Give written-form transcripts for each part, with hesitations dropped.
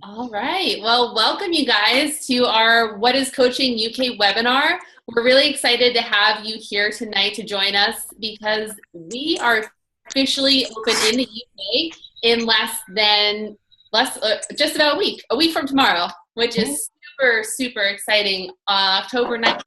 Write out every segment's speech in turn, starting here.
All right. Well, welcome you guys to our What is Coaching UK webinar. We're really excited to have you here tonight to join us because we are officially open in the UK in just about a week from tomorrow, which is super, super exciting. October 9th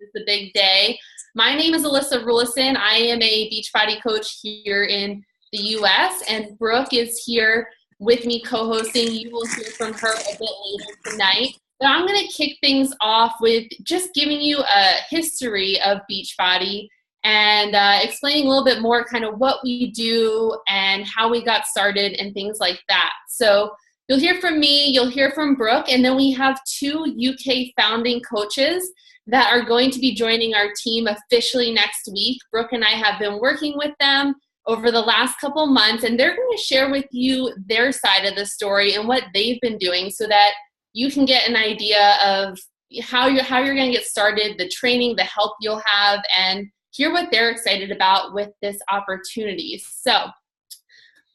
is the big day. My name is Alyssa Rulison. I am a Beachbody coach here in the US, and Brooke is here with me co-hosting. You will hear from her a bit later tonight. But I'm going to kick things off with just giving you a history of Beachbody and explaining a little bit more kind of what we do and how we got started and things like that. So you'll hear from me, you'll hear from Brooke, and then we have two UK founding coaches that are going to be joining our team officially next week. Brooke and I have been working with them over the last couple months, and they're going to share with you their side of the story and what they've been doing so that you can get an idea of how you're going to get started, the training, the help you'll have, and hear what they're excited about with this opportunity. So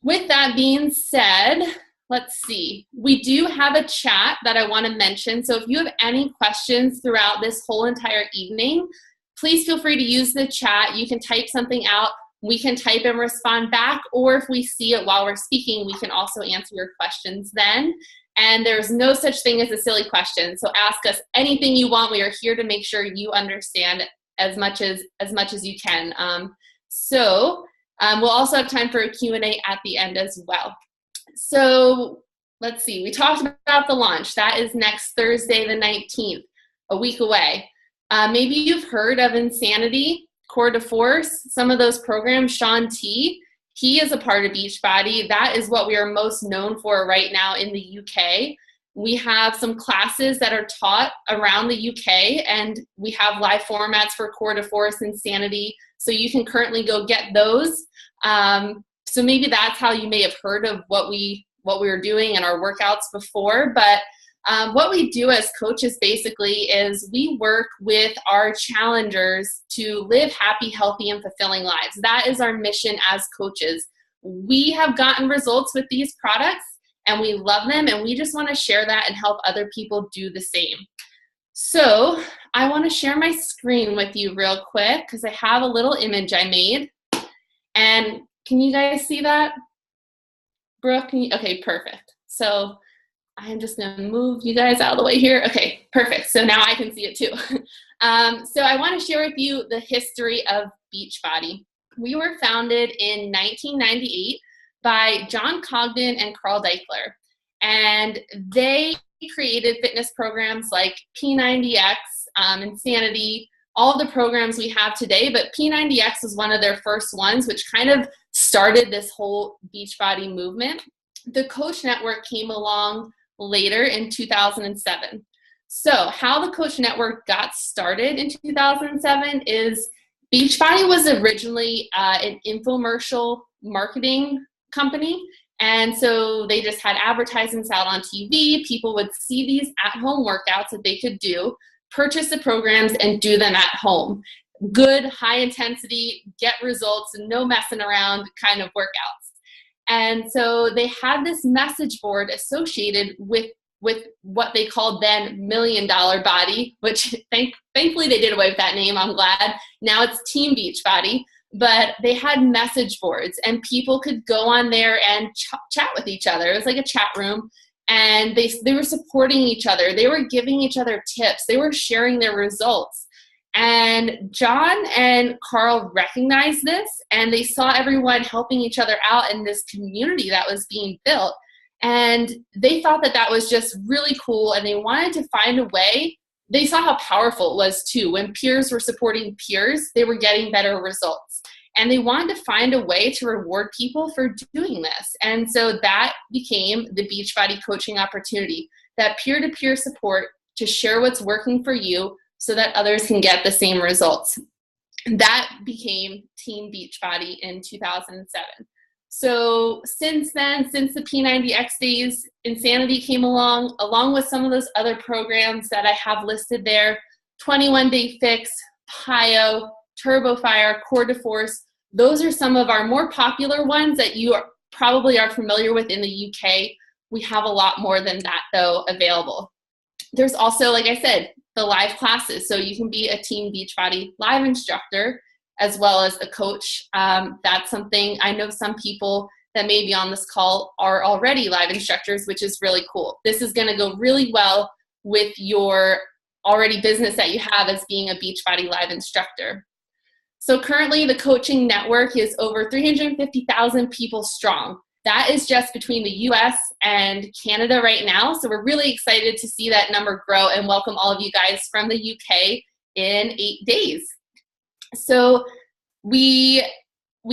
with that being said, let's see. We do have a chat that I want to mention. So if you have any questions throughout this whole entire evening, please feel free to use the chat. You can type something out. We can type and respond back, or if we see it while we're speaking, we can also answer your questions then. And there's no such thing as a silly question. So ask us anything you want. We are here to make sure you understand as much as you can. We'll also have time for a Q&A at the end as well. So let's see, we talked about the launch. That is next Thursday, the 19th, a week away. Maybe you've heard of Insanity, Core to Force, some of those programs. Sean T, he is a part of Beachbody. That is what we are most known for right now in the UK. We have some classes that are taught around the UK, and we have live formats for Core to Force, Insanity, so you can currently go get those. So maybe that's how you may have heard of what we were doing in our workouts before. But what we do as coaches basically is we work with our challengers to live happy, healthy, and fulfilling lives. That is our mission as coaches. We have gotten results with these products and we love them, and we just want to share that and help other people do the same. So I want to share my screen with you real quick because I have a little image I made. And can you guys see that? Brooke, okay, perfect. So I'm just going to move you guys out of the way here. Okay, perfect. So now I can see it too. So I want to share with you the history of Beachbody. We were founded in 1998 by John Cogden and Carl Deichler. And they created fitness programs like P90X, Insanity, all of the programs we have today, but P90X was one of their first ones, which kind of started this whole Beachbody movement. The Coach Network came along later in 2007. So how the Coach Network got started in 2007 is Beachbody was originally an infomercial marketing company. And so they just had advertisements out on TV. People would see these at-home workouts that they could do, purchase the programs, and do them at home. Good, high intensity, get results, and no messing around kind of workouts. And so they had this message board associated with what they called then $1 Million Body, which thankfully they did away with that name. I'm glad. Now it's Team Beachbody. But they had message boards, and people could go on there and chat with each other. It was like a chat room, and they were supporting each other. They were giving each other tips. They were sharing their results. And John and Carl recognized this, and they saw everyone helping each other out in this community that was being built. And they thought that that was just really cool, and they wanted to find a way. They saw how powerful it was too. When peers were supporting peers, they were getting better results. And they wanted to find a way to reward people for doing this. And so that became the Beachbody coaching opportunity, that peer-to-peer support to share what's working for you so that others can get the same results. That became Team Beachbody in 2007. So since then, since the P90X days, Insanity came along with some of those other programs that I have listed there, 21 Day Fix, PIO, Turbo Fire, Core to Force. Those are some of our more popular ones that you probably are familiar with in the UK. We have a lot more than that, though, available. There's also, like I said, the live classes. So you can be a Team Beachbody live instructor as well as a coach. That's something I know some people that may be on this call are already live instructors, which is really cool. This is going to go really well with your already business that you have as being a Beachbody live instructor. So currently the coaching network is over 350,000 people strong. That is just between the US and Canada right now. So we're really excited to see that number grow and welcome all of you guys from the UK in 8 days. So we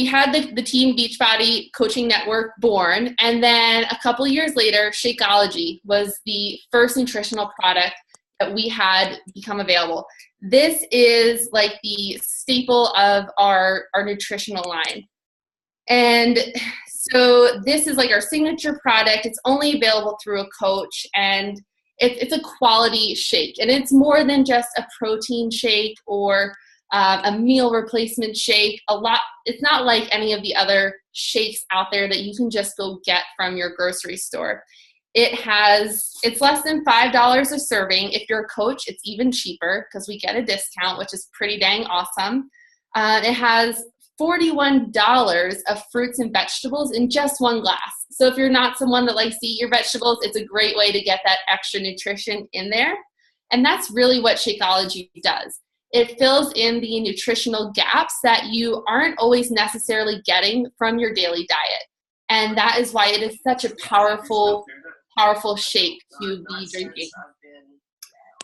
had the Team Beachbody Coaching Network born, and then a couple years later, Shakeology was the first nutritional product that we had become available. This is like the staple of our nutritional line. And so this is like our signature product. It's only available through a coach, and it's a quality shake. And it's more than just a protein shake or a meal replacement shake. It's not like any of the other shakes out there that you can just go get from your grocery store. It's less than $5 a serving. If you're a coach, it's even cheaper because we get a discount, which is pretty dang awesome. It has $41 of fruits and vegetables in just one glass. So if you're not someone that likes to eat your vegetables, it's a great way to get that extra nutrition in there. And that's really what Shakeology does. It fills in the nutritional gaps that you aren't always necessarily getting from your daily diet. And that is why it is such a powerful shake to be drinking.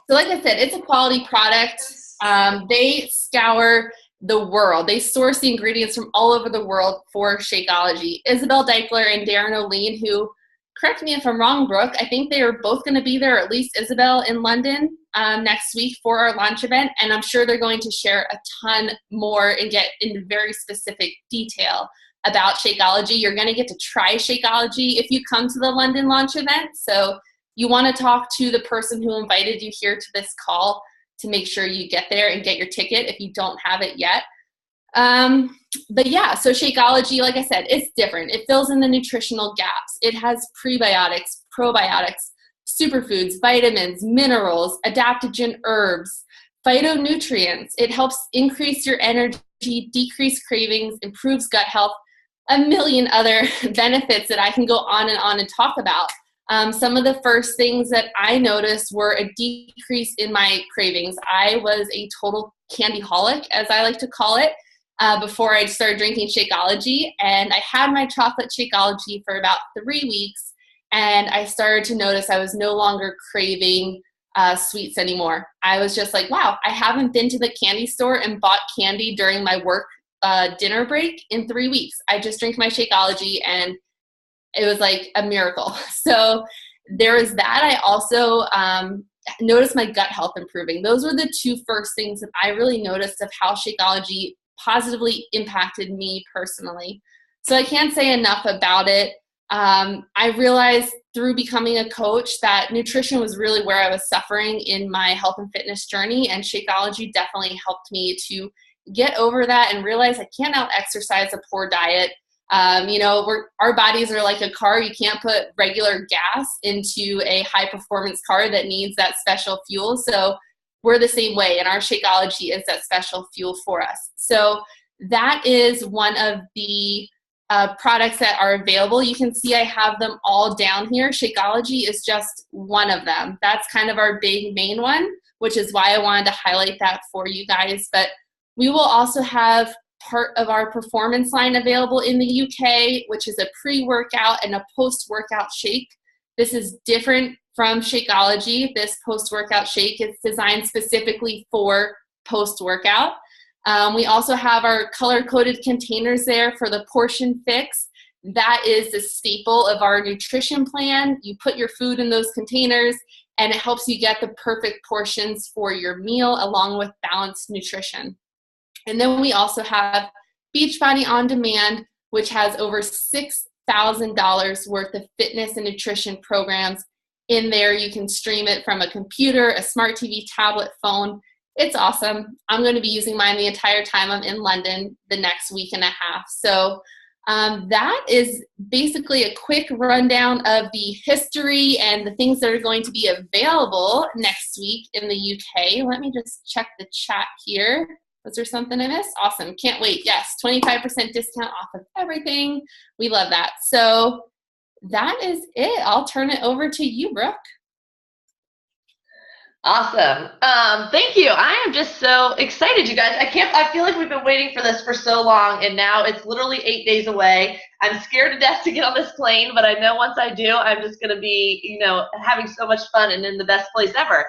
So like I said, it's a quality product. They scour the world. They source the ingredients from all over the world for Shakeology. Isabel Deichler and Darren O'Lean, who, correct me if I'm wrong, Brooke, I think they are both going to be there, at least Isabel, in London next week for our launch event. And I'm sure they're going to share a ton more and get into very specific detail about Shakeology. You're going to get to try Shakeology if you come to the London launch event. So you want to talk to the person who invited you here to this call to make sure you get there and get your ticket if you don't have it yet. But yeah, so Shakeology, like I said, it's different. It fills in the nutritional gaps. It has prebiotics, probiotics, superfoods, vitamins, minerals, adaptogen herbs, phytonutrients. It helps increase your energy, decrease cravings, improves gut health, a million other benefits that I can go on and talk about. Some of the first things that I noticed were a decrease in my cravings. I was a total candyholic, as I like to call it, before I started drinking Shakeology. And I had my chocolate Shakeology for about 3 weeks, and I started to notice I was no longer craving sweets anymore. I was just like, wow, I haven't been to the candy store and bought candy during my work dinner break in 3 weeks. I just drink my Shakeology, and it was like a miracle. So there was that. I also noticed my gut health improving. Those were the two first things that I really noticed of how Shakeology positively impacted me personally. So I can't say enough about it. I realized through becoming a coach that nutrition was really where I was suffering in my health and fitness journey, and Shakeology definitely helped me to get over that and realize I can't out-exercise a poor diet. Our bodies are like a car. You can't put regular gas into a high-performance car that needs that special fuel. So we're the same way, and our Shakeology is that special fuel for us. So that is one of the products that are available. You can see I have them all down here. Shakeology is just one of them. That's kind of our big main one, which is why I wanted to highlight that for you guys. But we will also have part of our performance line available in the UK, which is a pre-workout and a post-workout shake. This is different from Shakeology. This post-workout shake is designed specifically for post-workout. We also have our color-coded containers there for the portion fix. That is the staple of our nutrition plan. You put your food in those containers, and it helps you get the perfect portions for your meal along with balanced nutrition. And then we also have Beachbody On Demand, which has over $6,000 worth of fitness and nutrition programs in there. You can stream it from a computer, a smart TV, tablet, phone. It's awesome. I'm going to be using mine the entire time I'm in London the next week and a half. So That is basically a quick rundown of the history and the things that are going to be available next week in the UK. Let me just check the chat here. Was there something I missed? Awesome. Can't wait. Yes, 25% discount off of everything. We love that. So that is it. I'll turn it over to you, Brooke. Awesome. Thank you. I am just so excited, you guys. I feel like we've been waiting for this for so long, and now it's literally 8 days away. I'm scared to death to get on this plane, but I know once I do, I'm just going to be, having so much fun and in the best place ever.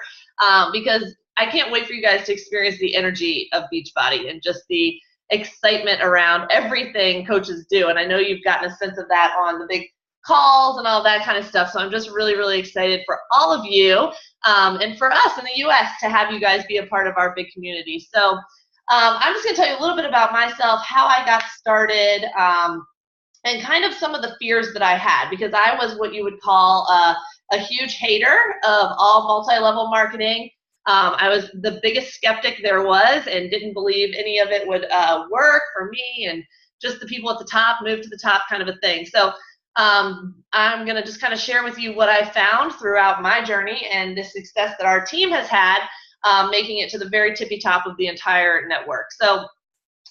Because I can't wait for you guys to experience the energy of Beachbody and just the excitement around everything coaches do. And I know you've gotten a sense of that on the big calls and all that kind of stuff. So I'm just really, really excited for all of you and for us in the U.S. to have you guys be a part of our big community. So I'm just going to tell you a little bit about myself, how I got started, and kind of some of the fears that I had, because I was what you would call a huge hater of all multi-level marketing. I was the biggest skeptic there was and didn't believe any of it would work for me, and just the people at the top, move to the top kind of a thing. So I'm going to just kind of share with you what I found throughout my journey and the success that our team has had, making it to the very tippy top of the entire network. So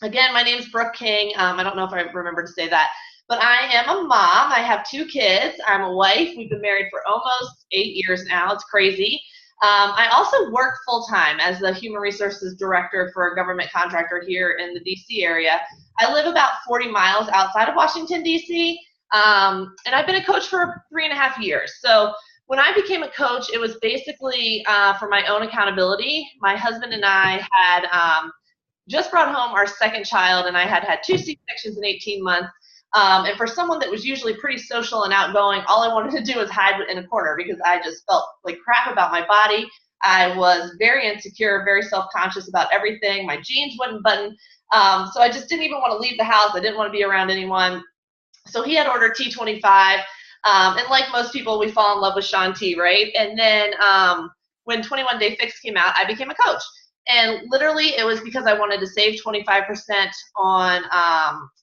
again, my name is Brooke King. I don't know if I remember to say that, but I am a mom. I have 2 kids. I'm a wife. We've been married for almost 8 years now. It's crazy. I also work full-time as the Human Resources Director for a government contractor here in the DC area. I live about 40 miles outside of Washington, DC, and I've been a coach for 3.5 years. So when I became a coach, it was basically for my own accountability. My husband and I had just brought home our 2nd child, and I had had 2 C-sections in 18 months. And for someone that was usually pretty social and outgoing, all I wanted to do was hide in a corner because I just felt like crap about my body. I was very insecure, very self-conscious about everything. My jeans wouldn't button. So I just didn't even want to leave the house. I didn't want to be around anyone. So he had ordered T25. And like most people, we fall in love with Shaun T, right? And then when 21 Day Fix came out, I became a coach. And literally, it was because I wanted to save 25% on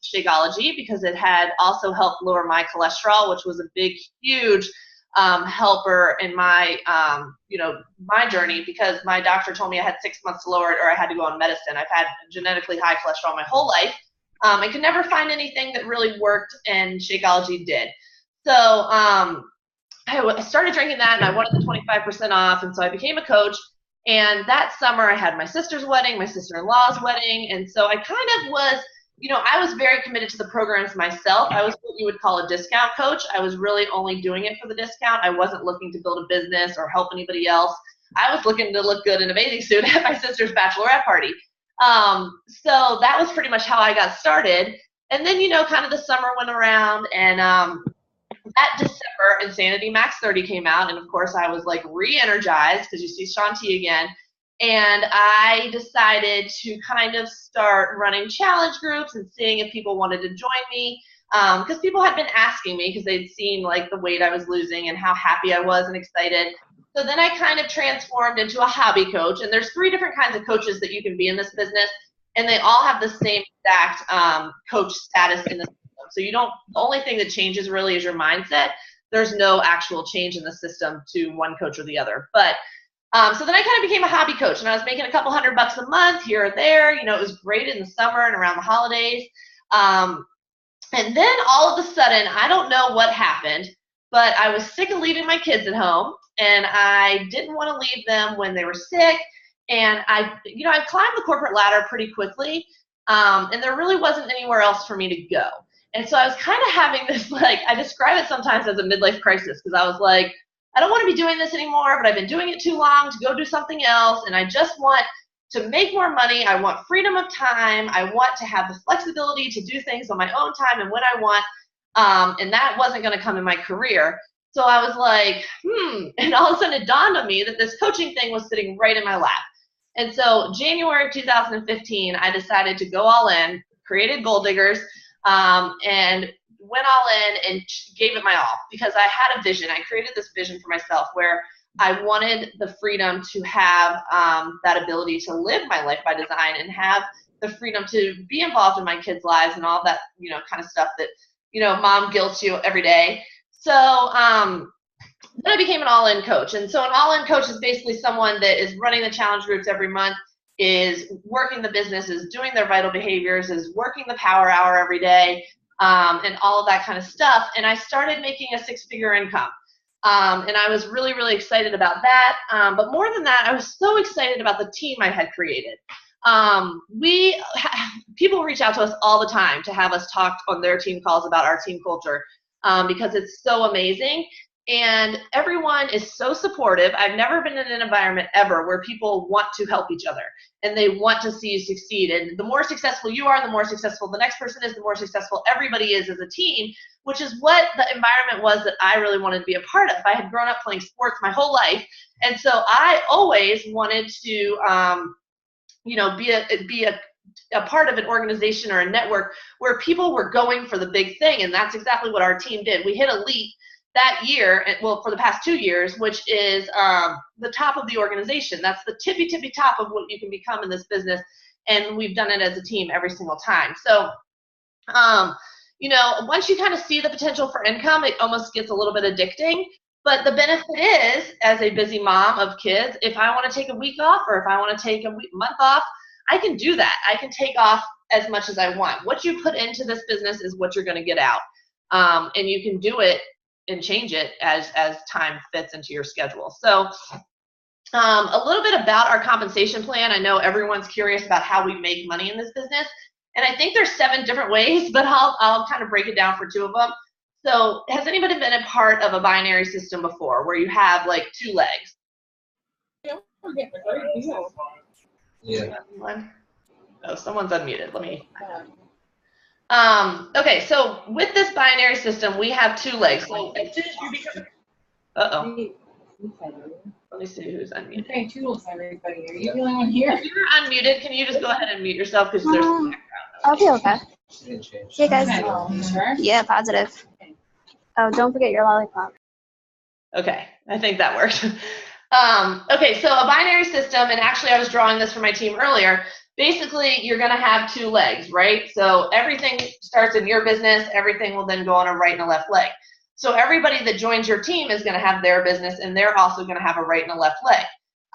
Shakeology, because it had also helped lower my cholesterol, which was a big, huge helper in my, my journey, because my doctor told me I had 6 months to lower it or I had to go on medicine. I've had genetically high cholesterol my whole life. I could never find anything that really worked, and Shakeology did. So I started drinking that, and I wanted the 25% off, and so I became a coach. And that summer, I had my sister's wedding, my sister-in-law's wedding, and so I kind of was, I was very committed to the programs myself. I was what you would call a discount coach. I was really only doing it for the discount. I wasn't looking to build a business or help anybody else. I was looking to look good in a bathing suit at my sister's bachelorette party. So that was pretty much how I got started. And then, kind of the summer went around, and that December, Insanity Max 30 came out, and of course I was like re-energized because you see Shaun T again, and I decided to kind of start running challenge groups and seeing if people wanted to join me, because people had been asking me because they'd seen like the weight I was losing and how happy I was and excited. So then I kind of transformed into a hobby coach, and there's 3 different kinds of coaches that you can be in this business, and they all have the same exact coach status in the system. So the only thing that changes really is your mindset. There's no actual change in the system to one coach or the other. But so then I kind of became a hobby coach, and I was making a couple $100 a month here or there. It was great in the summer and around the holidays. And then all of a sudden, I don't know what happened, but I was sick of leaving my kids at home, and I didn't want to leave them when they were sick. And I climbed the corporate ladder pretty quickly, and there really wasn't anywhere else for me to go. And so I was kind of having this, I describe it sometimes as a midlife crisis, because I was like, I don't want to be doing this anymore, but I've been doing it too long to go do something else, and I just want to make more money. I want freedom of time. I want to have the flexibility to do things on my own time and when I want, and that wasn't going to come in my career. So I was like, and all of a sudden it dawned on me that this coaching thing was sitting right in my lap. And so January of 2015, I decided to go all in, created Goal Diggers, and went all in and gave it my all, because I had a vision. I created this vision for myself where I wanted the freedom to have that ability to live my life by design and have the freedom to be involved in my kids' lives and all that, kind of stuff that, mom guilts you every day. So then I became an all-in coach. And so an all-in coach is basically someone that is running the challenge groups every month, is working the business, is doing their vital behaviors, is working the power hour every day, and all of that kind of stuff. And I started making a 6-figure income. And I was really, really excited about that. But more than that, I was so excited about the team I had created. People reach out to us all the time to have us talk on their team calls about our team culture, because it's so amazing. And everyone is so supportive. I've never been in an environment ever where people want to help each other and they want to see you succeed. And the more successful you are, the more successful the next person is, the more successful everybody is as a team, which is what the environment was that I really wanted to be a part of. I had grown up playing sports my whole life. And so I always wanted to, be a part of an organization or a network where people were going for the big thing. And that's exactly what our team did. We hit elite that year, well, for the past 2 years, which is the top of the organization. That's the tippy top of what you can become in this business. And we've done it as a team every single time. So, once you kind of see the potential for income, it almost gets a little bit addicting. But the benefit is, as a busy mom of kids, if I want to take a week off or if I want to take a month off, I can do that. I can take off as much as I want. What you put into this business is what you're going to get out. And you can do it and change it as time fits into your schedule. So a little bit about our compensation plan. I know everyone's curious about how we make money in this business. And I think there's 7 different ways, but I'll kind of break it down for 2 of them. So has anybody been a part of a binary system before where you have like 2 legs? Yeah. Oh, someone's unmuted. Let me. Okay, so with this binary system, we have 2 legs. So as soon as you become, let me see who's unmuted. Okay, toodles, everybody. Are you the only one here? If you're unmuted, can you just go ahead and mute yourself because there's some background noise. I'll be okay. Hey guys. Sure? Yeah, positive. Oh, don't forget your lollipop. Okay, I think that worked. Okay, so a binary system, and actually I was drawing this for my team earlier. Basically, you're going to have 2 legs, right? So everything starts in your business. Everything will then go on a right and a left leg. So everybody that joins your team is going to have their business, and they're also going to have a right and a left leg.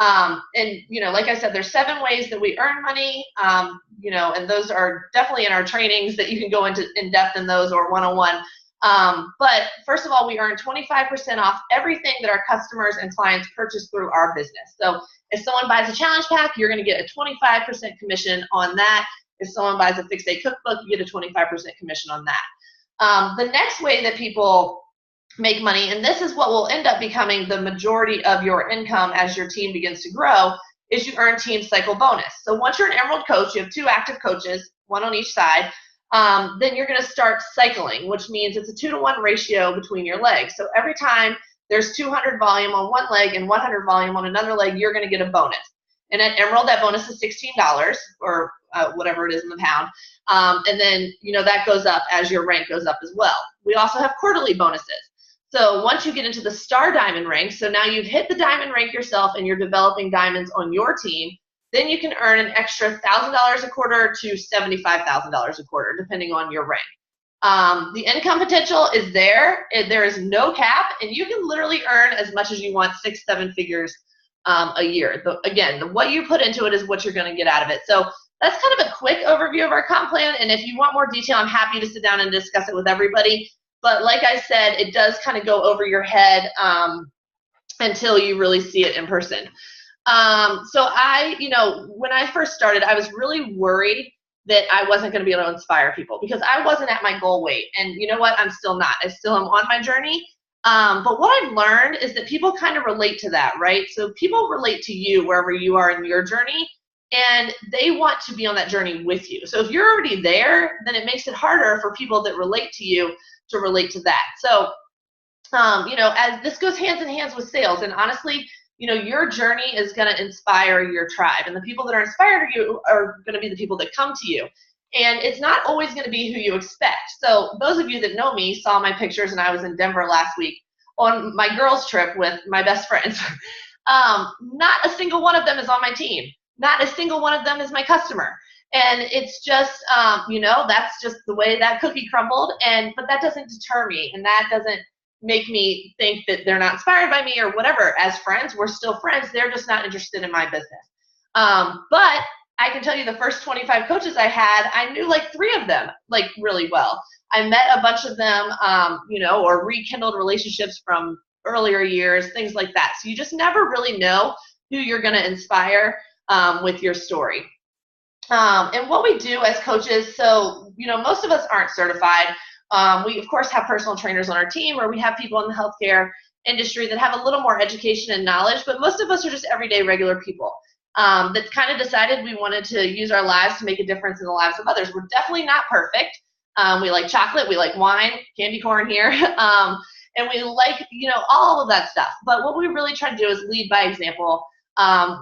And, like I said, there's 7 ways that we earn money, and those are definitely in our trainings that you can go into in depth in those or one-on-one. But first of all, we earn 25% off everything that our customers and clients purchase through our business. So if someone buys a challenge pack, you're going to get a 25% commission on that. If someone buys a fixed day cookbook, you get a 25% commission on that. The next way that people make money, and this is what will end up becoming the majority of your income as your team begins to grow, is you earn team cycle bonus. So once you're an Emerald coach, you have 2 active coaches, 1 on each side. Then you're going to start cycling, which means it's a 2-to-1 ratio between your legs. So every time there's 200 volume on one leg and 100 volume on another leg, you're going to get a bonus. And at Emerald, that bonus is $16 or whatever it is in the pound. And then, that goes up as your rank goes up as well. We also have quarterly bonuses. So once you get into the star diamond rank, so now you've hit the diamond rank yourself and you're developing diamonds on your team, then you can earn an extra $1,000 a quarter to $75,000 a quarter, depending on your rank. The income potential is there. There is no cap, and you can literally earn as much as you want, 6-7 figures a year. What you put into it is what you're going to get out of it. So that's kind of a quick overview of our comp plan, and if you want more detail, I'm happy to sit down and discuss it with everybody. But like I said, it does kind of go over your head until you really see it in person. So when I first started, I was really worried that I wasn't going to be able to inspire people because I wasn't at my goal weight. And you know what? I'm still not. I still am on my journey. But what I've learned is that people kind of relate to that, right? So people relate to you wherever you are in your journey, and they want to be on that journey with you. So if you're already there, then it makes it harder for people that relate to you to relate to that. So, as this goes hands in hands with sales, and honestly, your journey is going to inspire your tribe, and the people that are inspired to you are going to be the people that come to you. And it's not always going to be who you expect. So those of you that know me saw my pictures, and I was in Denver last week on my girls' trip with my best friends. Not a single one of them is on my team. Not a single one of them is my customer. And it's just, that's just the way that cookie crumbled. But that doesn't deter me, and that doesn't make me think that they're not inspired by me or whatever. As friends, we're still friends. They're just not interested in my business. But I can tell you the first 25 coaches I had, I knew like 3 of them like really well. I met a bunch of them, or rekindled relationships from earlier years, things like that. So you just never really know who you're going to inspire with your story. And what we do as coaches, so, most of us aren't certified. We, of course, have personal trainers on our team, or we have people in the healthcare industry that have a little more education and knowledge, but most of us are just everyday regular people that kind of decided we wanted to use our lives to make a difference in the lives of others. We're definitely not perfect. We like chocolate, we like wine, candy corn here, and we like, all of that stuff. But what we really try to do is lead by example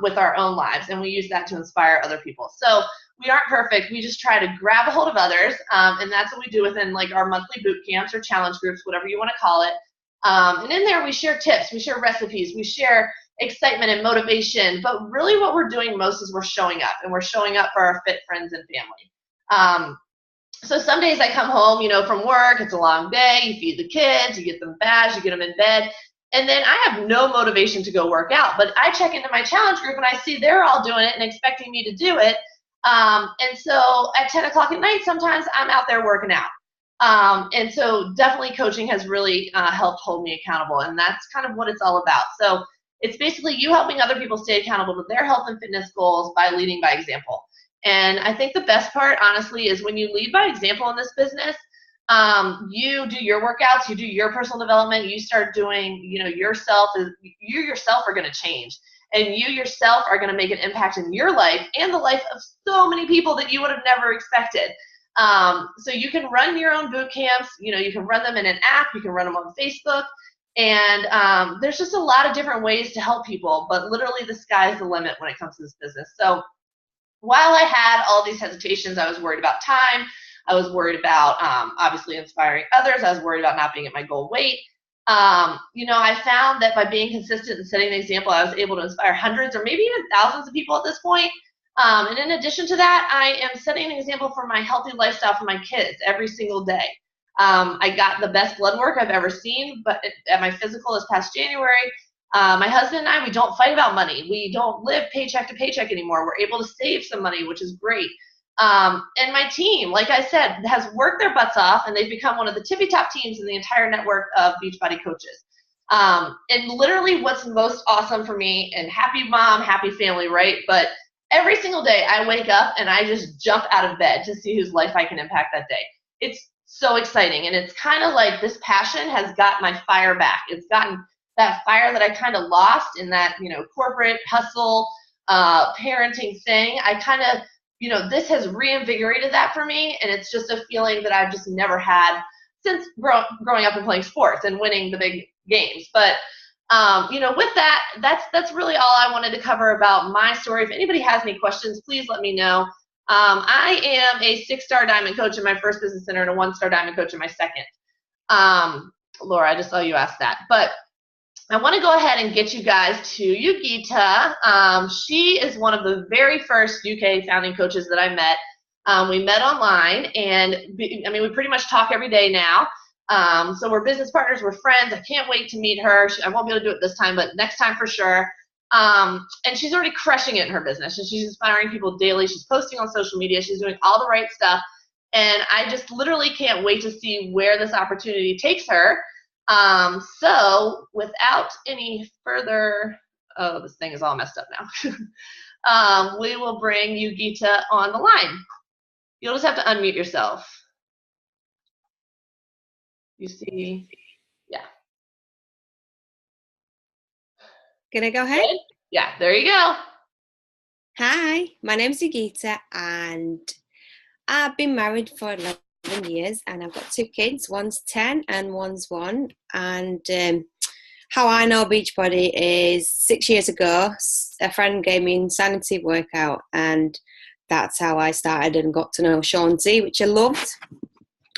with our own lives, and we use that to inspire other people. So we aren't perfect. We just try to grab a hold of others, and that's what we do within like our monthly boot camps or challenge groups, whatever you want to call it. And in there, we share tips, we share recipes, we share excitement and motivation. But really what we're doing most is we're showing up, and we're showing up for our fit friends and family. So some days I come home, from work, it's a long day, you feed the kids, you get them baths, you get them in bed, and then I have no motivation to go work out. But I check into my challenge group and I see they're all doing it and expecting me to do it. And so at 10 o'clock at night, sometimes I'm out there working out. And so definitely coaching has really helped hold me accountable, and that's kind of what it's all about. So it's basically you helping other people stay accountable to their health and fitness goals by leading by example. And I think the best part, honestly, is when you lead by example in this business, you do your workouts, you do your personal development, you start doing, you yourself are going to change. And you yourself are going to make an impact in your life and the life of so many people that you would have never expected. So you can run your own boot camps, you can run them in an app, you can run them on Facebook. And there's just a lot of different ways to help people, but literally the sky's the limit when it comes to this business. So while I had all these hesitations, I was worried about time. I was worried about obviously inspiring others. I was worried about not being at my goal weight. I found that by being consistent and setting an example, I was able to inspire hundreds or maybe even thousands of people at this point. And in addition to that, I am setting an example for my healthy lifestyle for my kids every single day. I got the best blood work I've ever seen, but at my physical this past January. My husband and I, we don't fight about money. We don't live paycheck to paycheck anymore. We're able to save some money, which is great. And my team, like I said, has worked their butts off, and they've become one of the tippy top teams in the entire network of Beachbody coaches. And literally what's most awesome for me, and happy mom, happy family, right? But every single day I wake up and I just jump out of bed to see whose life I can impact that day. It's so exciting. And it's kind of like this passion has got my fire back. It's gotten that fire that I kind of lost in that, corporate hustle, parenting thing. I kind of, this has reinvigorated that for me. And it's just a feeling that I've just never had since growing up and playing sports and winning the big games. But, with that, that's really all I wanted to cover about my story. If anybody has any questions, please let me know. I am a 6-star diamond coach in my first business center and a 1-star diamond coach in my second. Laura, I just saw you ask that. But I want to go ahead and get you guys to Yogita. She is one of the very first UK founding coaches that I met. We met online, and we pretty much talk every day now. So we're business partners, we're friends. I can't wait to meet her. I won't be able to do it this time, but next time for sure. And she's already crushing it in her business, and she's inspiring people daily. She's posting on social media. She's doing all the right stuff. And I just literally can't wait to see where this opportunity takes her. So without any further, this thing is all messed up now. We will bring Yogita on the line. You'll just have to unmute yourself. You see, yeah. Can I go ahead? Good? Yeah, there you go. Hi, my name's Yogita, and I've been married for 11 years, and I've got 2 kids. One's 10 and one's 1. And how I know Beachbody is 6 years ago, a friend gave me Insanity workout, and that's how I started and got to know Sean T, which I loved,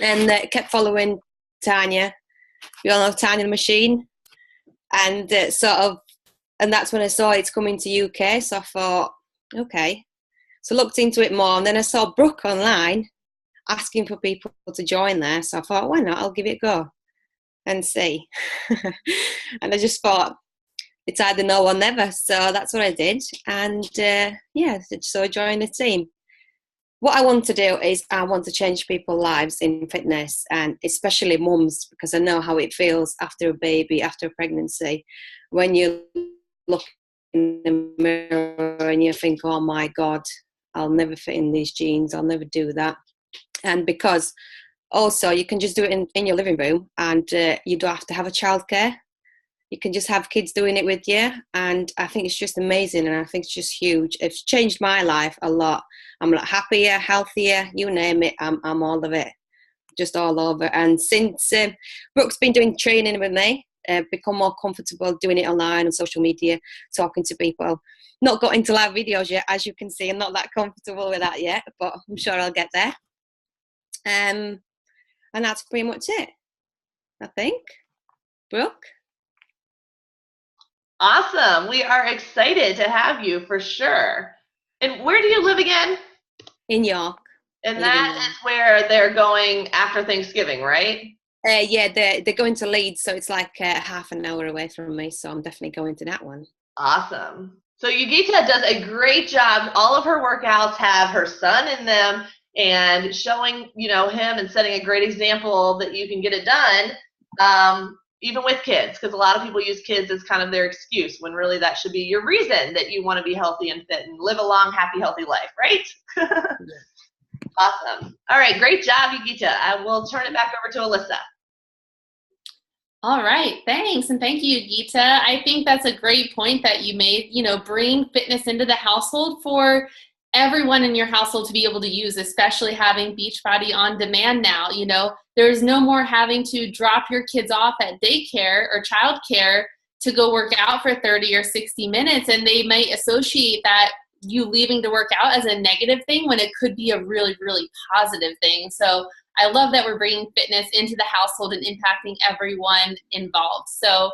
and kept following Tanya. We all know Tanya the Machine, and and that's when I saw it's coming to UK. So I thought, okay. So I looked into it more, and then I saw Brooke online asking for people to join there. So I thought, why not? I'll give it a go and see. And I just thought, it's either no or never. So that's what I did. And so I joined the team. What I want to do is I want to change people's lives in fitness, and especially mums, because I know how it feels after a baby, after a pregnancy, when you look in the mirror and you think, oh my God, I'll never fit in these jeans, I'll never do that. And because also you can just do it in your living room, and you don't have to have a childcare. You can just have kids doing it with you, and I think it's just amazing, and I think it's just huge. It's changed my life a lot. I'm like happier, healthier, you name it. I'm all of it, just all over. And since Brooke's been doing training with me, become more comfortable doing it online on social media, talking to people. Not got into live videos yet, as you can see. I'm not that comfortable with that yet, but I'm sure I'll get there. And that's pretty much it, I think. Brooke? Awesome. We are excited to have you for sure. And where do you live again? In York. And that is where they're going after Thanksgiving, right? Yeah, they're going to Leeds, so it's like half an hour away from me, so I'm definitely going to that one. Awesome. So Yugita does a great job. All of her workouts have her son in them, and showing, him and setting a great example that you can get it done, even with kids, because a lot of people use kids as kind of their excuse, when really that should be your reason that you want to be healthy and fit and live a long, happy, healthy life, right? Awesome. All right, great job, Yugita. I will turn it back over to Alyssa. All right, thanks. And thank you, Gita. I think that's a great point that you made, bring fitness into the household for everyone in your household to be able to use, especially having Beachbody on demand now. There's no more having to drop your kids off at daycare or childcare to go work out for 30 or 60 minutes. And they might associate that you leaving to work out as a negative thing when it could be a really, really positive thing. So I love that we're bringing fitness into the household and impacting everyone involved. So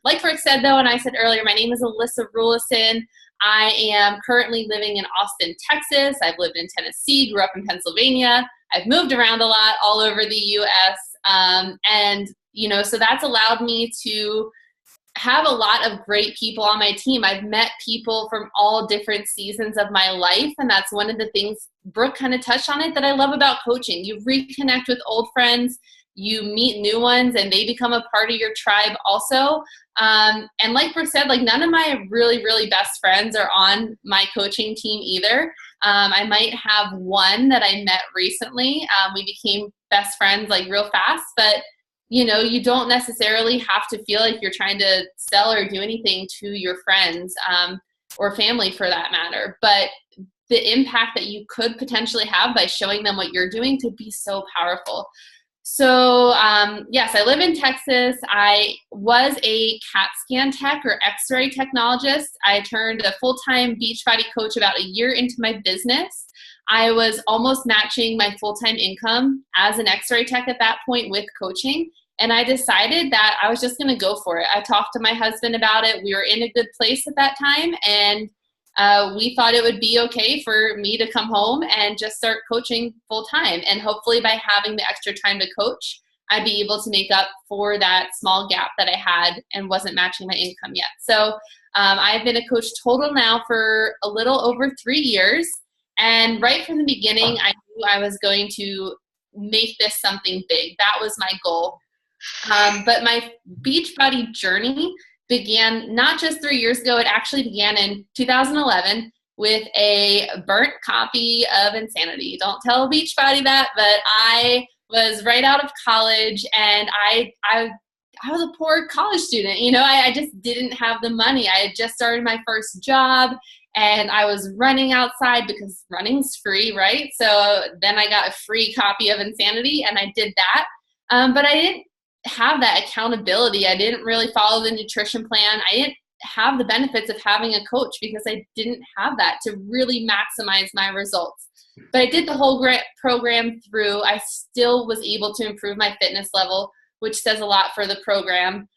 like Rick said, though, and I said earlier, my name is Alyssa Rulison. I am currently living in Austin, Texas. I've lived in Tennessee, grew up in Pennsylvania. I've moved around a lot all over the U.S. So that's allowed me to have a lot of great people on my team. I've met people from all different seasons of my life, and that's one of the things Brooke kind of touched on it that I love about coaching. You reconnect with old friends, you meet new ones, and they become a part of your tribe also. And like Brooke said, none of my really, really best friends are on my coaching team either. I might have one that I met recently. We became best friends real fast, but you don't necessarily have to feel like you're trying to sell or do anything to your friends or family for that matter. But the impact that you could potentially have by showing them what you're doing could be so powerful. So yes, I live in Texas. I was a CAT scan tech or x-ray technologist. I turned a full-time Beachbody coach about a year into my business. I was almost matching my full-time income as an x-ray tech at that point with coaching. And I decided that I was just going to go for it. I talked to my husband about it. We were in a good place at that time. And we thought it would be okay for me to come home and just start coaching full time. And hopefully by having the extra time to coach, I'd be able to make up for that small gap that I had and wasn't matching my income yet. So I've been a coach total now for a little over 3 years. And right from the beginning, I knew I was going to make this something big. That was my goal. But my Beachbody journey began not just 3 years ago. It actually began in 2011 with a burnt copy of Insanity. Don't tell Beachbody that, but I was right out of college, and I was a poor college student. I just didn't have the money. I had just started my first job, and I was running outside because running's free, right? So then I got a free copy of Insanity, and I did that. But I didn't have that accountability. I didn't really follow the nutrition plan. I didn't have the benefits of having a coach because I didn't have that to really maximize my results. But I did the whole program through. I still was able to improve my fitness level, which says a lot for the program.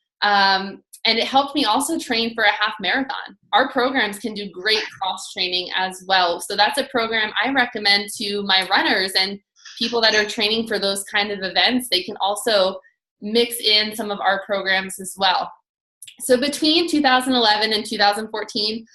And it helped me also train for a half marathon. Our programs can do great cross training as well. So that's a program I recommend to my runners and people that are training for those kind of events. They can also mix in some of our programs as well. So between 2011 and 2014,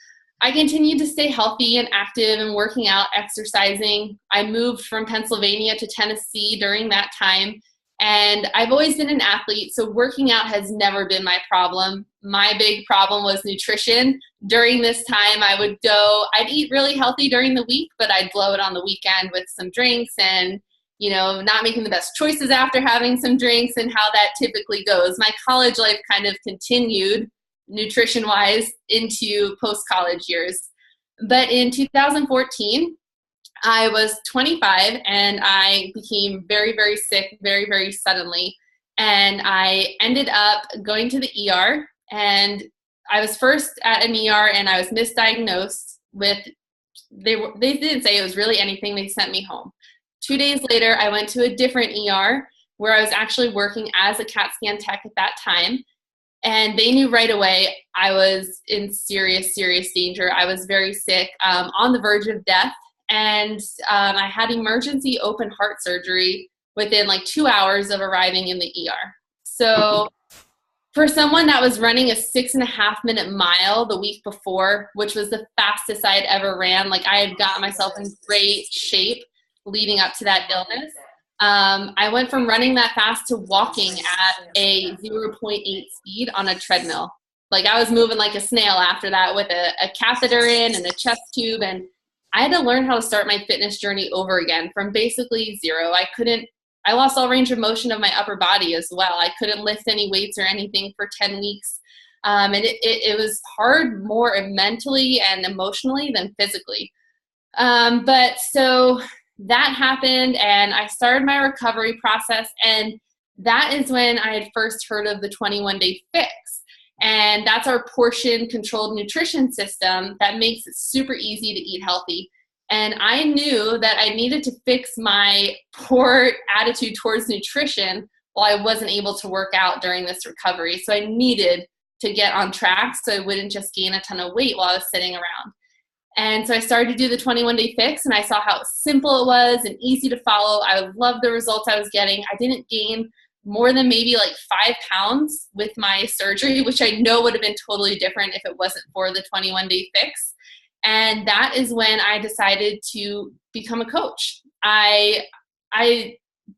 I continued to stay healthy and active and working out, exercising. I moved from Pennsylvania to Tennessee during that time. And I've always been an athlete, so working out has never been my problem. My big problem was nutrition. During this time, I'd eat really healthy during the week, but I'd blow it on the weekend with some drinks and, not making the best choices after having some drinks, and how that typically goes. My college life kind of continued nutrition-wise into post-college years. But in 2014, I was 25 and I became very, very sick very, very suddenly. And I ended up going to the ER, and I was first at an ER and I was misdiagnosed with, they didn't say it was really anything. They sent me home. 2 days later, I went to a different ER where I was actually working as a CAT scan tech at that time. And they knew right away I was in serious, serious danger. I was very sick, on the verge of death. And I had emergency open heart surgery within like 2 hours of arriving in the ER. So for someone that was running a 6.5-minute mile the week before, which was the fastest I had ever ran, like I had gotten myself in great shape leading up to that illness. I went from running that fast to walking at a 0.8 speed on a treadmill. Like I was moving like a snail after that with a catheter in and a chest tube, and I had to learn how to start my fitness journey over again from basically zero. I lost all range of motion of my upper body as well. I couldn't lift any weights or anything for 10 weeks. And it was hard more mentally and emotionally than physically. But so that happened and I started my recovery process. And that is when I had first heard of the 21-day fix. And that's our portion controlled nutrition system that makes it super easy to eat healthy. And I knew that I needed to fix my poor attitude towards nutrition while I wasn't able to work out during this recovery. So I needed to get on track so I wouldn't just gain a ton of weight while I was sitting around. And so I started to do the 21-day fix, and I saw how simple it was and easy to follow. I loved the results I was getting. I didn't gain more than maybe like 5 pounds with my surgery, which I know would have been totally different if it wasn't for the 21-day fix. And that is when I decided to become a coach. I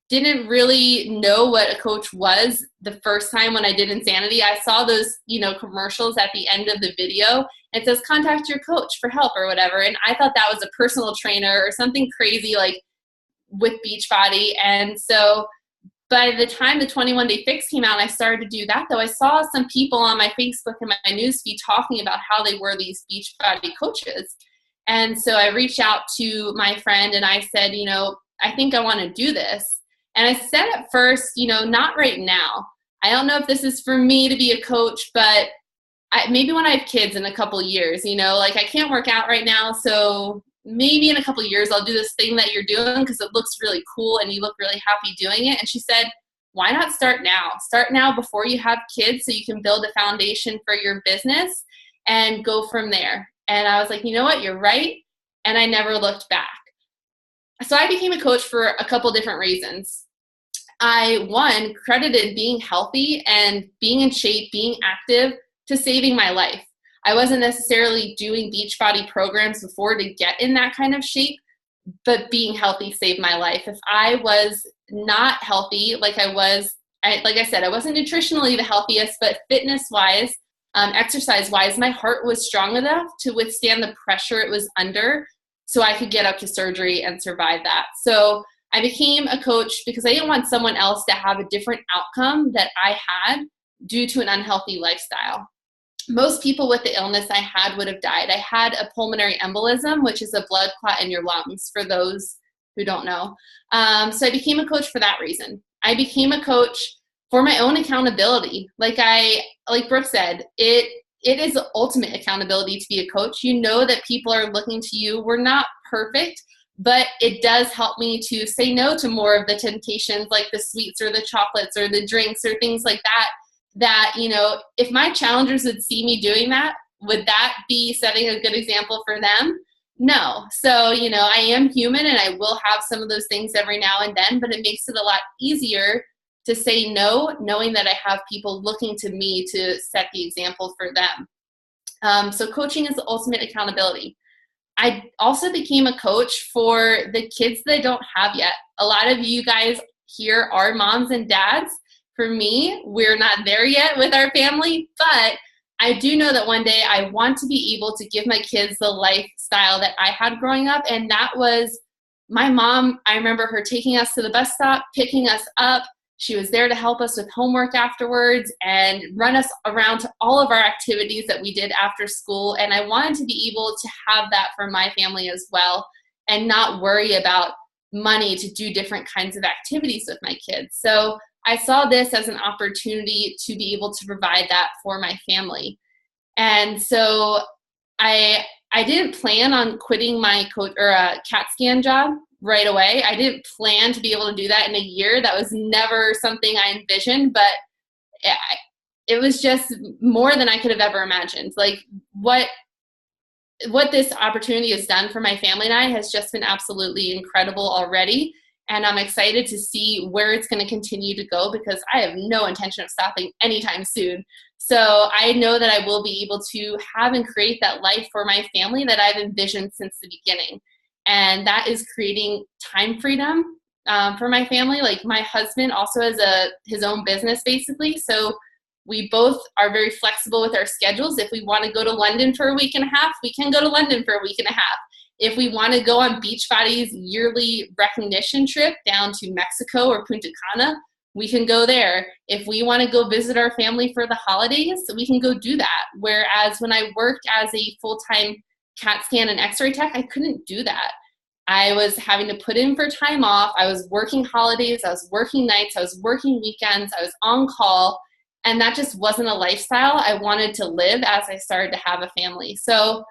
didn't really know what a coach was the first time when I did Insanity. I saw those, commercials at the end of the video. It says, contact your coach for help or whatever. And I thought that was a personal trainer or something crazy like with Beachbody. And so by the time the 21-day fix came out, and I started to do that, though, I saw some people on my Facebook and my newsfeed talking about how they were these Beachbody coaches. And so I reached out to my friend and I said, I think I want to do this. And I said at first, not right now. I don't know if this is for me to be a coach, but maybe when I have kids in a couple years, like I can't work out right now. So maybe in a couple of years, I'll do this thing that you're doing because it looks really cool and you look really happy doing it. And she said, why not start now? Start now before you have kids so you can build a foundation for your business and go from there. And I was like, you know what? You're right. And I never looked back. So I became a coach for a couple different reasons. I credited being healthy and being in shape, being active to saving my life. I wasn't necessarily doing Beachbody programs before to get in that kind of shape, but being healthy saved my life. If I was not healthy like I said, I wasn't nutritionally the healthiest, but fitness-wise, exercise-wise, my heart was strong enough to withstand the pressure it was under so I could get up to surgery and survive that. So I became a coach because I didn't want someone else to have a different outcome that I had due to an unhealthy lifestyle. Most people with the illness I had would have died. I had a pulmonary embolism, which is a blood clot in your lungs, for those who don't know. So I became a coach for that reason. I became a coach for my own accountability. Like Brooke said, it is ultimate accountability to be a coach. You know that people are looking to you. We're not perfect, but it does help me to say no to more of the temptations like the sweets or the chocolates or the drinks or things like that that, you know, if my challengers would see me doing that, would that be setting a good example for them? No. So, you know, I am human and I will have some of those things every now and then, but it makes it a lot easier to say no, knowing that I have people looking to me to set the example for them. So coaching is the ultimate accountability. I also became a coach for the kids that I don't have yet. A lot of you guys here are moms and dads. For me, we're not there yet with our family, but I do know that one day I want to be able to give my kids the lifestyle that I had growing up, and that was my mom. I remember her taking us to the bus stop, picking us up. She was there to help us with homework afterwards and run us around to all of our activities that we did after school. And I wanted to be able to have that for my family as well and not worry about money to do different kinds of activities with my kids. So I saw this as an opportunity to be able to provide that for my family. And so I didn't plan on quitting my CAT scan job right away. I didn't plan to be able to do that in a year. That was never something I envisioned, but it was just more than I could have ever imagined. Like what this opportunity has done for my family and I has just been absolutely incredible already. And I'm excited to see where it's going to continue to go because I have no intention of stopping anytime soon. So I know that I will be able to have and create that life for my family that I've envisioned since the beginning. And that is creating time freedom for my family. Like my husband also has his own business basically. So we both are very flexible with our schedules. If we want to go to London for a week and a half, we can go to London for a week and a half. If we want to go on Beachbody's yearly recognition trip down to Mexico or Punta Cana, we can go there. If we want to go visit our family for the holidays, we can go do that. Whereas when I worked as a full-time CAT scan and x-ray tech, I couldn't do that. I was having to put in for time off. I was working holidays. I was working nights. I was working weekends. I was on call. And that just wasn't a lifestyle I wanted to live as I started to have a family. So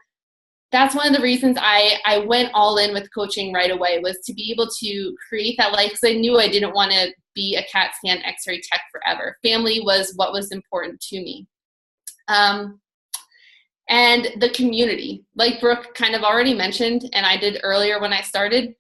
that's one of the reasons I went all in with coaching right away, was to be able to create that life, because I knew I didn't want to be a CAT scan x-ray tech forever. Family was what was important to me. And the community, like Brooke kind of already mentioned, and I did earlier when I started,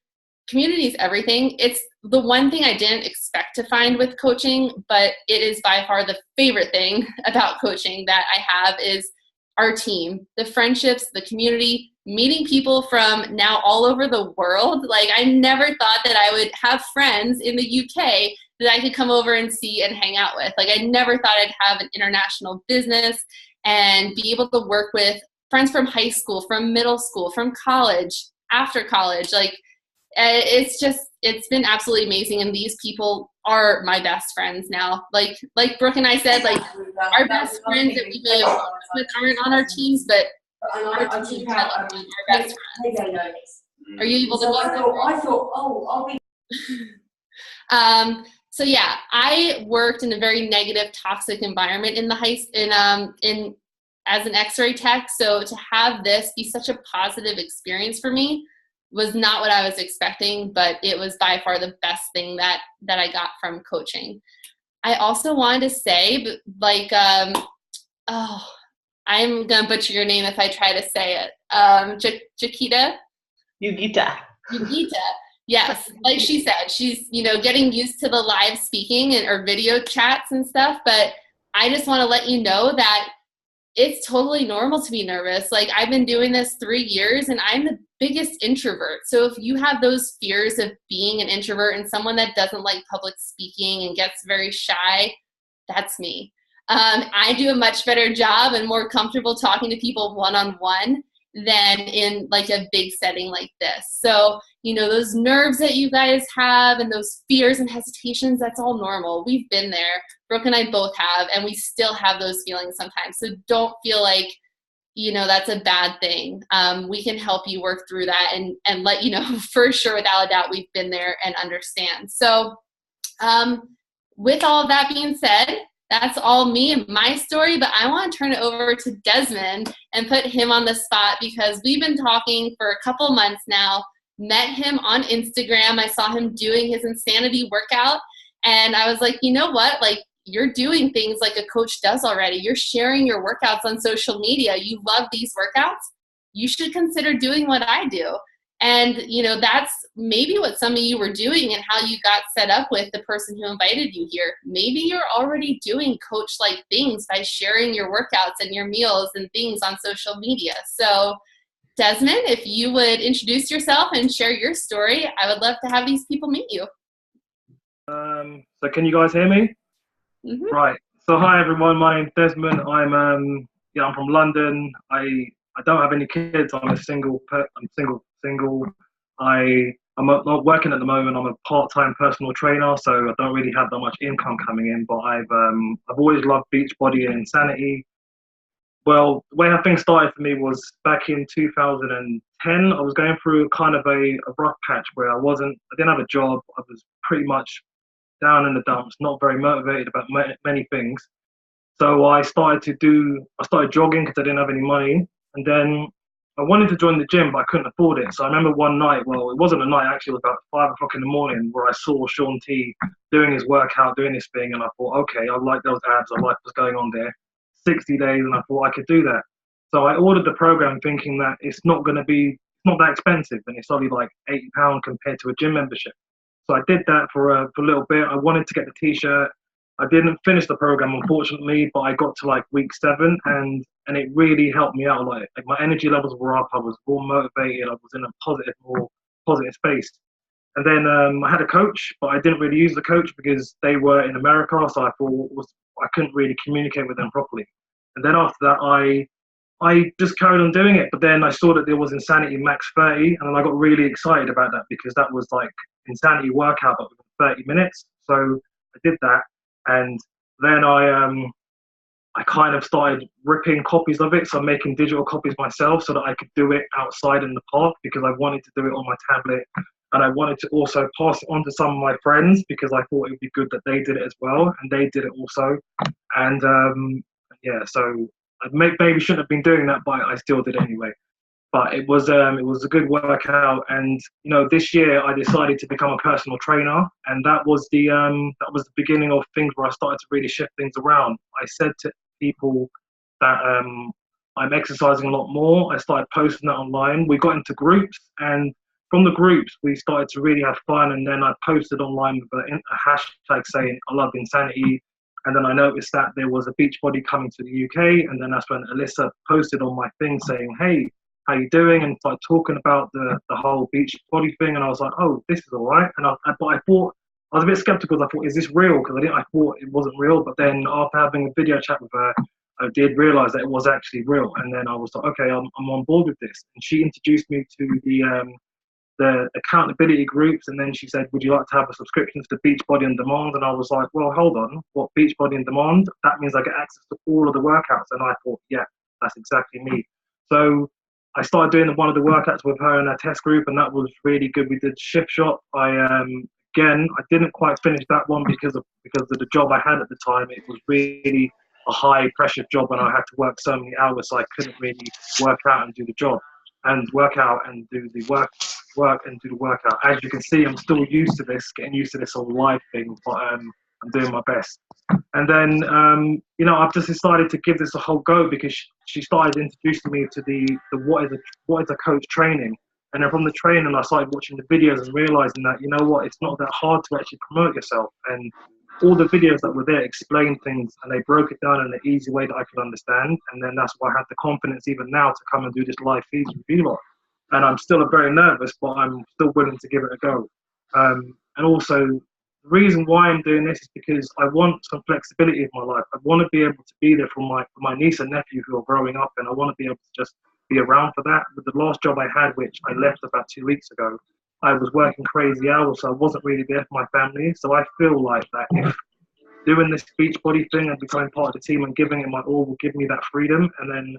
community is everything. It's the one thing I didn't expect to find with coaching, but it is by far the favorite thing about coaching that I have is our team, the friendships, the community, meeting people from now all over the world. Like I never thought that I would have friends in the UK that I could come over and see and hang out with. Like I never thought I'd have an international business and be able to work with friends from high school, from middle school, from college, after college. Like it's been absolutely amazing. And these people are my best friends now. Like Brooke and I said, like our best friends that we've been with aren't on our teams, but our team our best friends. Are you able to meet them? I thought, I'll be. So yeah, I worked in a very negative, toxic environment in as an X-ray tech. So to have this be such a positive experience for me was not what I was expecting, but it was by far the best thing that I got from coaching. I also wanted to say, like, I'm gonna butcher your name if I try to say it. Yugita. Yes, like she said, she's getting used to the live speaking or video chats and stuff. But I just want to let you know that it's totally normal to be nervous. Like I've been doing this 3 years and I'm the biggest introvert. So if you have those fears of being an introvert and someone that doesn't like public speaking and gets very shy, that's me. I do a much better job and more comfortable talking to people one-on-one than in like a big setting like this. So, those nerves that you guys have and those fears and hesitations, that's all normal. We've been there. Brooke and I both have, and we still have those feelings sometimes. So don't feel like, that's a bad thing. We can help you work through that and let you know for sure, without a doubt, we've been there and understand. So with all of that being said, that's all me and my story, but I want to turn it over to Desmond and put him on the spot because we've been talking for a couple months now, met him on Instagram. I saw him doing his insanity workout and I was like, you know what? Like you're doing things like a coach does already. You're sharing your workouts on social media. You love these workouts. You should consider doing what I do. And, you know, that's maybe what some of you were doing and how you got set up with the person who invited you here. Maybe you're already doing coach-like things by sharing your workouts and your meals and things on social media. So, Desmond, if you would introduce yourself and share your story, I would love to have these people meet you. So can you guys hear me? Mm-hmm. Right. So hi everyone, my name's Desmond. I'm from London. I don't have any kids. I'm single. I'm not working at the moment. I'm a part-time personal trainer, so I don't really have that much income coming in. But I've always loved Beachbody and Insanity. Well, the way how things started for me was back in 2010. I was going through kind of a rough patch where I didn't have a job. I was pretty much down in the dumps, not very motivated about many things. So I started jogging because I didn't have any money. And then I wanted to join the gym, but I couldn't afford it. So I remember one night, well, it wasn't a night, actually, it was about 5 o'clock in the morning, where I saw Sean T doing his workout, doing his thing. And I thought, okay, I like those abs. I like what's going on there. 60 days, and I thought I could do that. So I ordered the program thinking that it's not that expensive, and it's only like £80 compared to a gym membership. So I did that for a little bit. I wanted to get the t-shirt. I didn't finish the program, unfortunately, but I got to like week 7, and it really helped me out. Like my energy levels were up. I was more motivated. I was in a more positive space. And then I had a coach, but I didn't really use the coach because they were in America, so I thought I couldn't really communicate with them properly. And then after that, I just carried on doing it. But then I saw that there was Insanity Max 30, and then I got really excited about that because that was like Insanity workout, but within 30 minutes. So I did that, and then I kind of started ripping copies of it, so I'm making digital copies myself so that I could do it outside in the park because I wanted to do it on my tablet, and I wanted to also pass it on to some of my friends because I thought it would be good that they did it as well, and they did it also. And yeah, so I maybe shouldn't have been doing that, but I still did anyway. But it was a good workout, and you know, this year I decided to become a personal trainer, and that was the beginning of things where I started to really shift things around. I said to people that I'm exercising a lot more. I started posting that online. We got into groups, and from the groups we started to really have fun. And then I posted online with a hashtag saying I love insanity. And then I noticed that there was a Beachbody coming to the UK, and then that's when Alyssa posted on my thing saying, "Hey, how you doing?" and started talking about the whole Beachbody thing. And I was like, "Oh, this is all right." And but I thought I was a bit skeptical. I thought, "Is this real?" Because I thought it wasn't real. But then after having a video chat with her, I did realize that it was actually real. And then I was like, "Okay, I'm on board with this." And she introduced me to the accountability groups, and then she said, "Would you like to have a subscription to Beachbody on Demand?" And I was like, "Well, hold on, what, Beachbody on Demand? That means I get access to all of the workouts." And I thought, yeah, that's exactly me. So I started doing one of the workouts with her in a test group, and that was really good. We did Shift Shop. I didn't quite finish that one because of the job I had at the time. It was really a high pressure job, and I had to work so many hours, so I couldn't really work out and do the job, and work out and do the work and do the workout. As you can see, I'm still getting used to this whole live thing, but I'm doing my best. And then I've just decided to give this a whole go because she started introducing me to the what is a coach training. And then from the training, I started watching the videos and realizing that, you know what, it's not that hard to actually promote yourself. And all the videos that were there explained things, and they broke it down in an easy way that I could understand. And then that's why I had the confidence even now to come and do this live feed with you lot. And I'm still very nervous, but I'm still willing to give it a go. And also, the reason why I'm doing this is because I want some flexibility in my life. I want to be able to be there for my niece and nephew who are growing up, and I want to be able to just be around for that. With the last job I had, which I left about 2 weeks ago, I was working crazy hours, so I wasn't really there for my family. So I feel like that if doing this Beachbody thing and becoming part of the team and giving it my all will give me that freedom, and then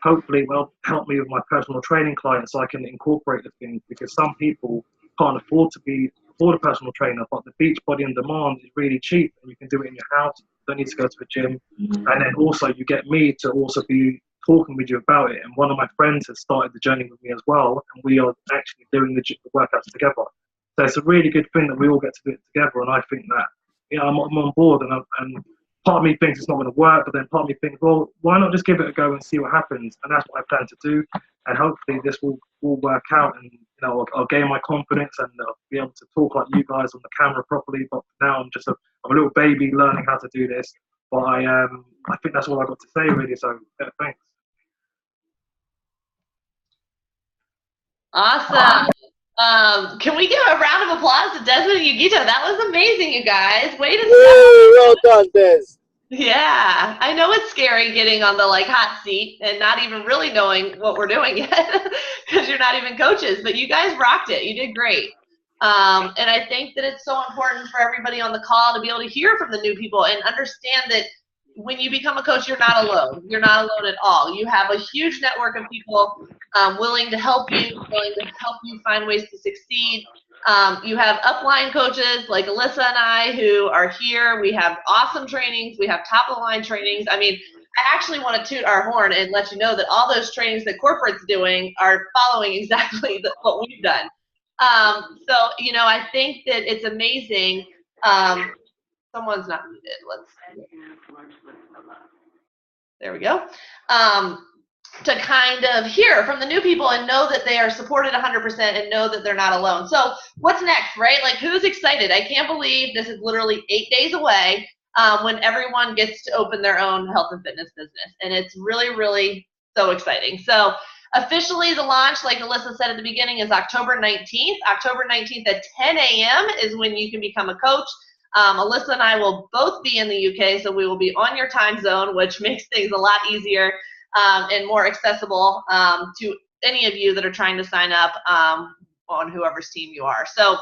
hopefully will help me with my personal training clients so I can incorporate the things, because some people can't afford a personal trainer, but the Beachbody on Demand is really cheap and you can do it in your house. You don't need to go to a gym. And then also you get me to also be talking with you about it. And one of my friends has started the journey with me as well, and we are actually doing the workouts together. So it's a really good thing that we all get to do it together, and I think that I'm on board, and part of me thinks it's not going to work, but then part of me thinks, well, why not just give it a go and see what happens? And that's what I plan to do. And hopefully this will work out, and I'll gain my confidence, and I'll be able to talk like you guys on the camera properly. But now I'm a little baby learning how to do this. But I think that's all I got to say really. So yeah, thanks. Awesome. Can we give a round of applause to Desmond and Yugito? That was amazing, you guys. Way to Well done, Des. Yeah, I know it's scary getting on the hot seat and not even really knowing what we're doing yet because you're not even coaches, but you guys rocked it. You did great. And I think that it's so important for everybody on the call to be able to hear from the new people and understand that when you become a coach, you're not alone. You're not alone at all. You have a huge network of people willing to help you, find ways to succeed. You have upline coaches like Alyssa and I who are here. We have awesome trainings. We have top-of-the-line trainings. I mean, I actually want to toot our horn and let you know that all those trainings that corporate's doing are following exactly what we've done. So, I think that it's amazing. Someone's not muted. There we go. To kind of hear from the new people and know that they are supported 100% and know that they're not alone. So what's next, right? Who's excited? I can't believe this is literally 8 days away when everyone gets to open their own health and fitness business. And it's really, really so exciting. So officially the launch, like Alyssa said at the beginning, is October 19th. October 19th at 10 a.m. is when you can become a coach. Alyssa and I will both be in the UK, so we will be on your time zone, which makes things a lot easier and more accessible to any of you that are trying to sign up on whoever's team you are. So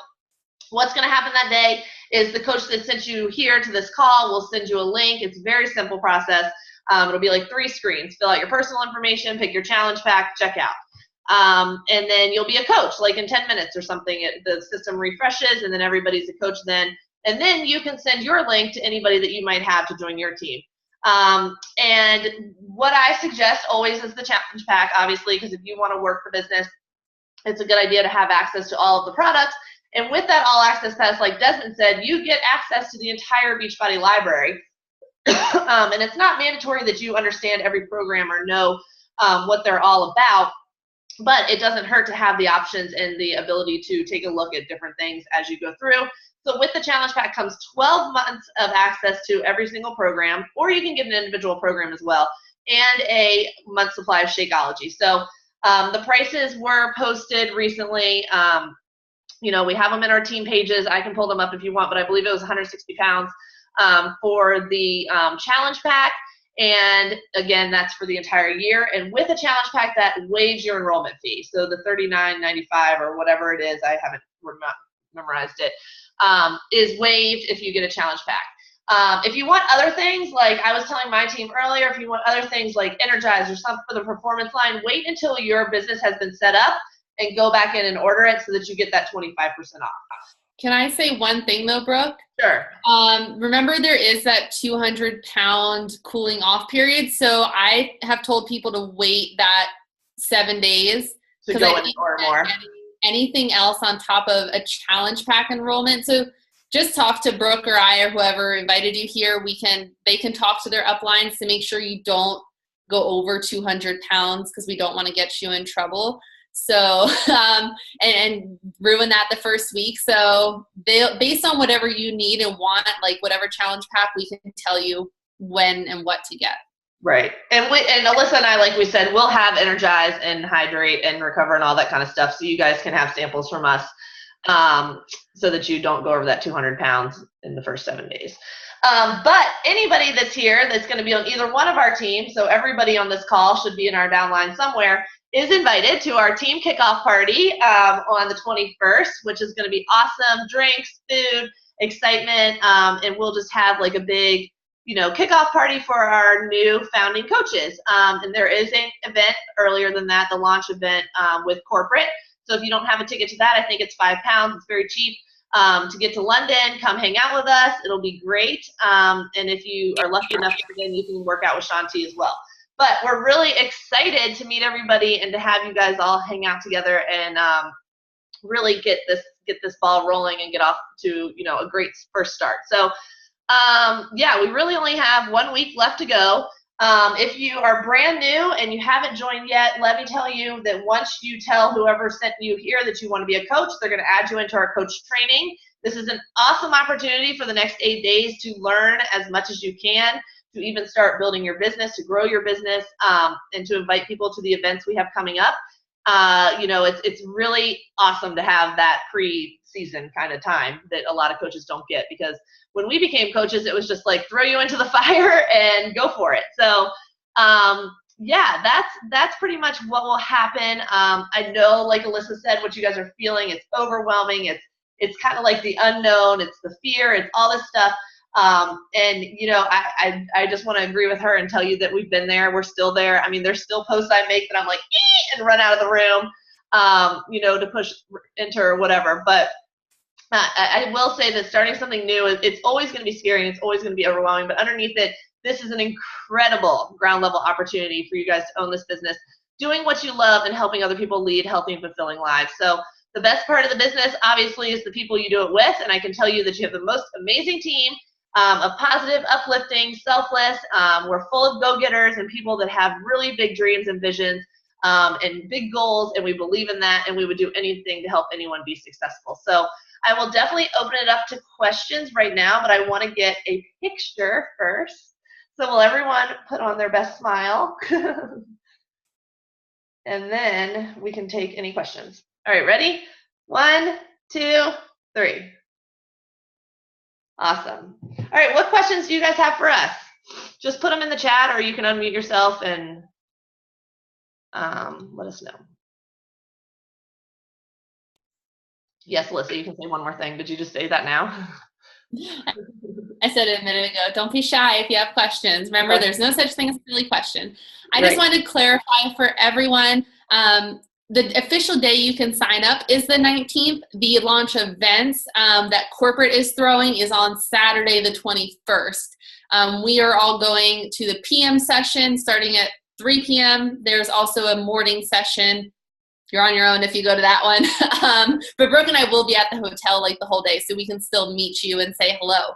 what's going to happen that day is the coach that sent you here to this call will send you a link. It's a very simple process. It'll be 3 screens. Fill out your personal information, pick your challenge pack, check out. And then you'll be a coach, in 10 minutes or something. The system refreshes, and then everybody's a coach then. And then you can send your link to anybody that you might have to join your team. And what I suggest always is the challenge pack, obviously, because if you want to work the business, it's a good idea to have access to all of the products. And with that all access pass, like Desmond said, you get access to the entire Beachbody library. And it's not mandatory that you understand every program or know what they're all about, but it doesn't hurt to have the options and the ability to take a look at different things as you go through. So with the challenge pack comes 12 months of access to every single program, or you can get an individual program as well, and a month supply of Shakeology. So the prices were posted recently. We have them in our team pages. I can pull them up if you want, but I believe it was 160 pounds for the challenge pack. And again, that's for the entire year. And with a challenge pack, that waives your enrollment fee. So the $39.95 or whatever it is, I haven't memorized it, is waived if you get a challenge pack. If you want other things, like I was telling my team earlier, if you want other things like Energize or something for the performance line, wait until your business has been set up and go back in and order it so that you get that 25% off. Can I say one thing though, Brooke? Sure. Remember there is that 200-pound cooling off period. So I have told people to wait that 7 days. To go in and order more. Anything else on top of a challenge pack enrollment. So just talk to Brooke or I or whoever invited you here. They can talk to their uplines to make sure you don't go over 200 pounds because we don't want to get you in trouble. So, and ruin that the first week. So based on whatever you need and want, whatever challenge pack, we can tell you when and what to get. Right. And Alyssa and I, like we said, we'll have Energize and Hydrate and Recover and all that kind of stuff. So you guys can have samples from us so that you don't go over that 200 pounds in the first 7 days. But anybody that's here that's going to be on either one of our teams, so everybody on this call should be in our downline somewhere, is invited to our team kickoff party on the 21st, which is going to be awesome. Drinks, food, excitement, and we'll just have a big kickoff party for our new founding coaches. And there is an event earlier than that, the launch event with corporate. So if you don't have a ticket to that, I think it's £5. It's very cheap to get to London. Come hang out with us. It'll be great. And if you are lucky enough to get in, you can work out with Shanti as well. But we're really excited to meet everybody and to have you guys all hang out together and really get this ball rolling and get off to a great first start. So Yeah, we really only have 1 week left to go. If you are brand new and you haven't joined yet, let me tell you that once you tell whoever sent you here that you want to be a coach, they're going to add you into our coach training. This is an awesome opportunity for the next 8 days to learn as much as you can, to even start building your business, to grow your business, and to invite people to the events we have coming up. It's really awesome to have that pre-season kind of time that a lot of coaches don't get, because when we became coaches, it was just like throw you into the fire and go for it. So yeah, that's pretty much what will happen. I know, like Alyssa said, what you guys are feeling, it's overwhelming. It's kind of like the unknown. It's the fear. It's all this stuff. I just want to agree with her and tell you that we've been there. We're still there. I mean, there's still posts I make that I'm like, and run out of the room, to push enter or whatever. But I will say that starting something new, it's always going to be scary and it's always going to be overwhelming. But underneath it, this is an incredible ground level opportunity for you guys to own this business, doing what you love and helping other people lead healthy and fulfilling lives. So the best part of the business, obviously, is the people you do it with. And I can tell you that you have the most amazing team of positive, uplifting, selfless. We're full of go-getters and people that have really big dreams and visions and big goals. And we believe in that. And we would do anything to help anyone be successful. So I will definitely open it up to questions right now, but I want to get a picture first. So will everyone put on their best smile? And then we can take any questions. All right, ready? 1, 2, 3. Awesome. All right, what questions do you guys have for us? Just put them in the chat, or you can unmute yourself and let us know. Yes, Alyssa, you can say one more thing. Did you just say that now? I said it a minute ago. Don't be shy if you have questions. Remember, Okay. there's no such thing as a silly question. I Right. just wanted to clarify for everyone, the official day you can sign up is the 19th. The launch events that corporate is throwing is on Saturday the 21st. We are all going to the PM session starting at 3 p.m. There's also a morning session. You're on your own if you go to that one. But Brooke and I will be at the hotel like the whole day, so we can still meet you and say hello.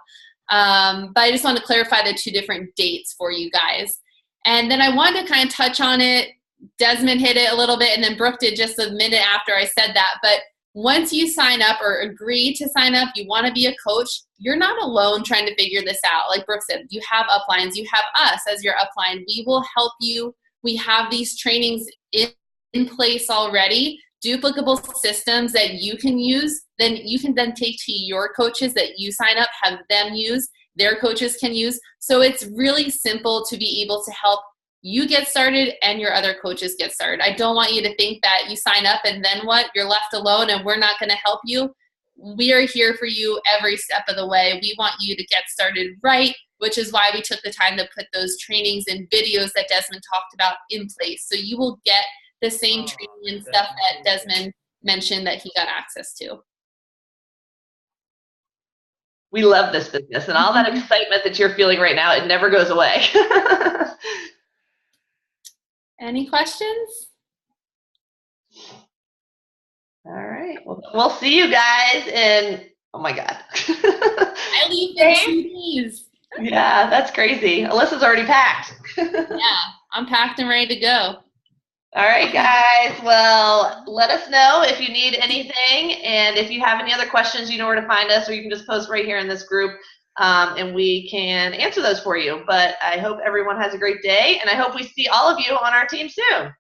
But I just want to clarify the 2 different dates for you guys. And then I wanted to kind of touch on it. Desmond hit it a little bit, and then Brooke did just a minute after I said that. But once you sign up or agree to sign up, you want to be a coach, you're not alone trying to figure this out. Like Brooke said, you have uplines. You have us as your upline. We will help you. We have these trainings in place already, duplicable systems that you can use, then you can then take to your coaches that you sign up, have them use, their coaches can use. So it's really simple to be able to help you get started and your other coaches get started. I don't want you to think that you sign up and then what? You're left alone and we're not going to help you. We are here for you every step of the way. We want you to get started right, which is why we took the time to put those trainings and videos that Desmond talked about in place. So you will get the same training and stuff that Desmond mentioned that he got access to. We love this business, and all that excitement that you're feeling right now, it never goes away. Any questions? All right. Well, we'll see you guys in, oh my God. I leave in 2 days. Yeah, that's crazy. Alyssa's already packed. Yeah, I'm packed and ready to go. All right, guys. Well, let us know if you need anything. And if you have any other questions, you know where to find us, or you can just post right here in this group, and we can answer those for you. But I hope everyone has a great day, and I hope we see all of you on our team soon.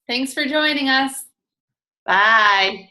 Thanks for joining us. Bye.